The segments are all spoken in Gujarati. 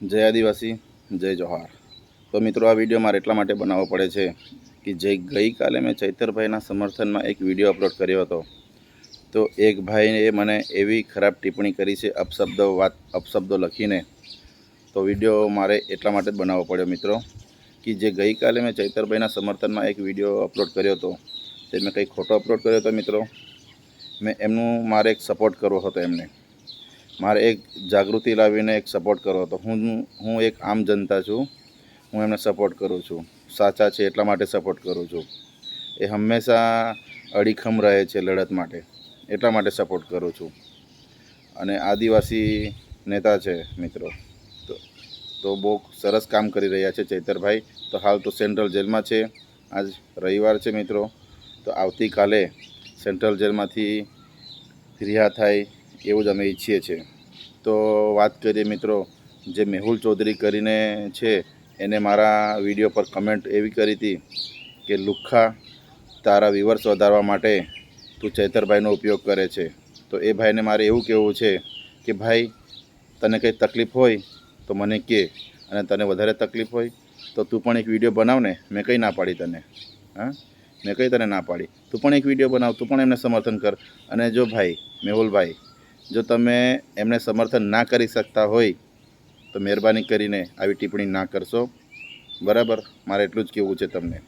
જય આદિવાસી, જય જોહાર। તો મિત્રો, આ વિડીયો મારે એટલા માટે બનાવવો પડે છે કે ગઈકાલે મેં ચૈતરભાઈના સમર્થનમાં એક વિડીયો અપલોડ કર્યો હતો। તો એક ભાઈએ મને એવી ખરાબ ટિપ્પણી કરી છે, અપશબ્દો લખીને। તો વિડીયો મારે એટલા માટે જ બનાવવો પડ્યો મિત્રો કે જે ગઈકાલે મેં ચૈતરભાઈના સમર્થનમાં એક વિડીયો અપલોડ કર્યો હતો તે મેં કંઈ ખોટો અપલોડ કર્યો હતો મિત્રો। મારે એક સપોર્ટ કરવો હતો એમને, મારે એક જાગૃતિ લાવીને એક સપોર્ટ કરવો હતો। હું એક આમ જનતા છું, હું એમને સપોર્ટ કરું છું, સાચા છે એટલા માટે સપોર્ટ કરું છું। એ હંમેશા અડીખમ રહે છે લડત માટે, એટલા માટે સપોર્ટ કરું છું। અને આદિવાસી નેતા છે મિત્રો, તો બહુ સરસ કામ કરી રહ્યા છે ચૈતરભાઈ। તો હાલ તો સેન્ટ્રલ જેલમાં છે, આજ રવિવાર છે મિત્રો, તો આવતીકાલે સેન્ટ્રલ જેલમાંથી રિહા થાય એવું જ અમે ઈચ્છીએ છીએ। તો વાત કરીએ મિત્રો, જે મેહુલ ચૌધરી કરીને છે એને મારા વિડીયો પર કમેન્ટ એવી કરી હતી કે લુખ્ખા, તારા વ્યુઅર્સ વધારવા માટે તું ચૈતરભાઈનો ઉપયોગ કરે છે। તો એ ભાઈને મારે એવું કહેવું છે કે ભાઈ, તને કંઈ તકલીફ હોય તો મને કહે, અને તને વધારે તકલીફ હોય તો તું પણ એક વિડીયો બનાવ ને। મેં કંઈ ના પાડી તને, હા, મેં કંઈ તને ના પાડી, તું પણ એક વિડીયો બનાવ, તું પણ એમને સમર્થન કર। અને જો ભાઈ મેહુલભાઈ, જો તમે એમને સમર્થન ના કરી શકતા હોય તો મહેરબાની કરીને આવી ટિપ્પણી ના કરશો, બરાબર? મારે એટલું જ કહેવું છે તમને।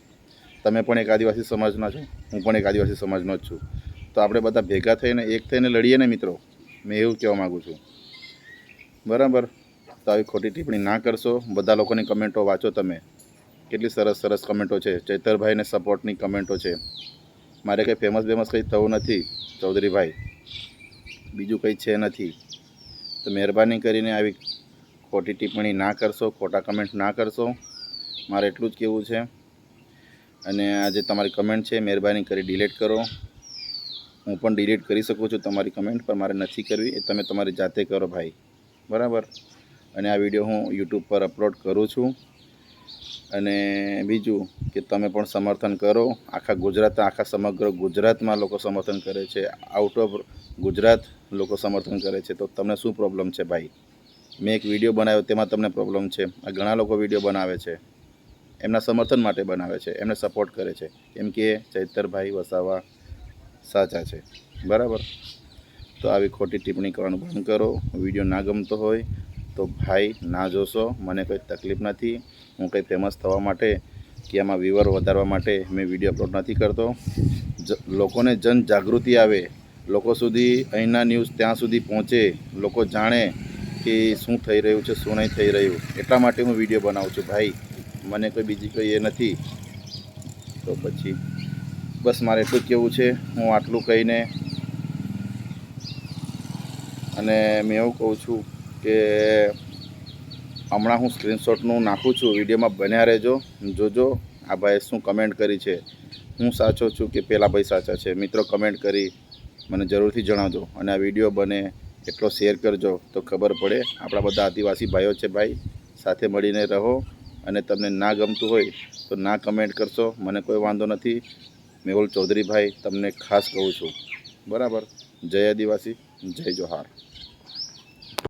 તમે પણ એક આદિવાસી સમાજના છો, હું પણ એક આદિવાસી સમાજનો જ છું, તો આપણે બધા ભેગા થઈને એક થઈને લડીએ ને મિત્રો, મેં એવું કહેવા માગું છું, બરાબર? તો આવી ખોટી ટિપ્પણી ના કરશો। બધા લોકોની કમેન્ટો વાંચો તમે, કેટલી સરસ સરસ કમેન્ટો છે, ચૈતરભાઈને સપોર્ટની કમેન્ટો છે। મારે કંઈ ફેમસ કંઈ થવું નથી ચૌધરીભાઈ, બીજું કંઈ છે નથી। તો મહેરબાની કરીને આવી ખોટી ટિપ્પણી ના કરશો, ખોટા કમેન્ટ ના કરશો, મારે એટલું જ કહેવું છે। અને આ જે તમારી કમેન્ટ છે મહેરબાની કરી ડિલીટ કરો। હું પણ ડિલીટ કરી શકું છું તમારી કમેન્ટ, પણ મારે નથી કરવી, એ તમે તમારી જાતે કરો ભાઈ, બરાબર? અને આ વિડીયો હું યુટ્યુબ પર અપલોડ કરું છું। અને બીજું કે તમે પણ સમર્થન કરો, આખા સમગ્ર ગુજરાતમાં લોકો સમર્થન કરે છે, આઉટ ઓફ ગુજરાત લોકો સમર્થન કરે છે। તો તમને શું પ્રોબ્લેમ છે ભાઈ? મેં એક વિડીયો બનાવ્યો તેમાં તમને પ્રોબ્લેમ છે, આ ઘણા લોકો વિડીયો બનાવે છે એમના સમર્થન માટે બનાવે છે, એમને સપોર્ટ કરે છે, કેમ કે ચૈતરભાઈ વસાવા સાચા છે, બરાબર? તો આવી ખોટી ટિપ્પણી કરવાનું બંધ કરો। વિડીયો ના ગમતો હોય તો ભાઈ ના જોશો, મને કોઈ તકલીફ નથી। હું કંઈ ફેમસ થવા માટે કે આમાં વ્યુઅર વધારવા માટે મેં વિડીયો અપલોડ નથી કરતો। લોકોને જનજાગૃતિ આવે, લોકો સુધી અહીંના ન્યૂઝ ત્યાં સુધી પહોંચે, લોકો જાણે કે શું થઈ રહ્યું છે, શું નહીં થઈ રહ્યું, એટલા માટે હું વિડીયો બનાવું છું ભાઈ, મને કોઈ બીજી કોઈ એ નથી। તો પછી બસ મારે એટલું જ કહેવું છે। હું આટલું કહીને અને મેં એવું કહું છું કે હમણાં હું સ્ક્રીનશોટનું નાખું છું, વિડીયોમાં બન્યા રહેજો, જોજો આ ભાઈએ શું કમેન્ટ કરી છે, હું સાચો છું કે પેલા ભાઈ સાચા છે। મિત્રો કમેન્ટ કરી મને જરૂરથી જણાવજો, અને આ વિડીયો બને એટલો શેર કરજો તો ખબર પડે। આપણા બધા આદિવાસી ભાઈઓ છે ભાઈ, સાથે મળીને રહો। અને તમને ના ગમતું હોય તો ના કમેન્ટ કરશો, મને કોઈ વાંધો નથી। મેહુલ ચૌધરી ભાઈ તમને ખાસ કહું છું, બરાબર? જય આદિવાસી, જય જોહાર।